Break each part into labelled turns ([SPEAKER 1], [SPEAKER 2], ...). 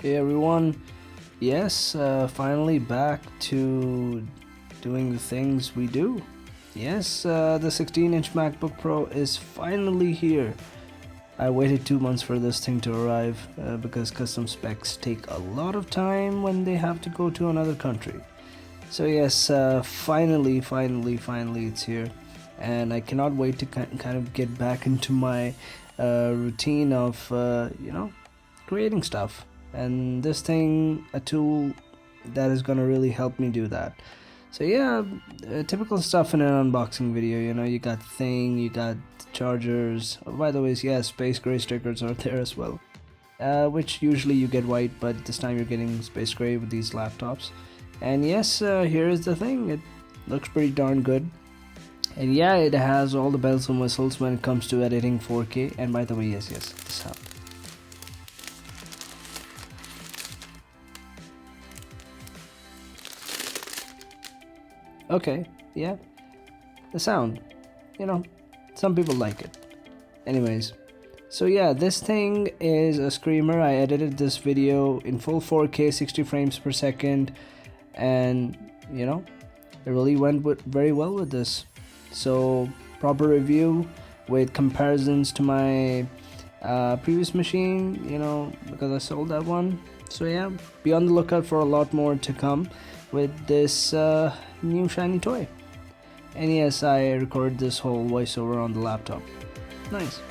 [SPEAKER 1] Hey everyone, yes, finally back to doing the things we do. Yes, the 16-inch MacBook Pro is finally here. I waited 2 months for this thing to arrive because custom specs take a lot of time when they have to go to another country. So yes, finally it's here, and I cannot wait to kind of get back into my routine of creating stuff. And this thing, a tool that is gonna really help me do that. So yeah, typical stuff in an unboxing video. You got the thing, you got chargers. Oh, by the way, yeah, space gray stickers are there as well. Which usually you get white, but this time you're getting space gray with these laptops. And yes, here is the thing. It looks pretty darn good. And yeah, it has all the bells and whistles when it comes to editing 4K. And by the way, yes, the sound. Okay, yeah, the sound. Some people like it. Anyways, so yeah, this thing is a screamer. I edited this video in full 4K, 60 frames per second, and it really went very well with this. So proper review with comparisons to my previous machine, because I sold that one. So yeah, be on the lookout for a lot more to come with this new shiny toy. And yes, I recorded this whole voiceover on the laptop. Nice.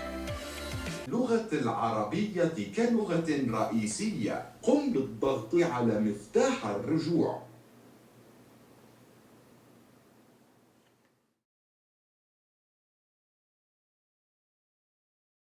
[SPEAKER 2] اللغة العربية كلغة رئيسية. قم بالضغط على مفتاح الرجوع.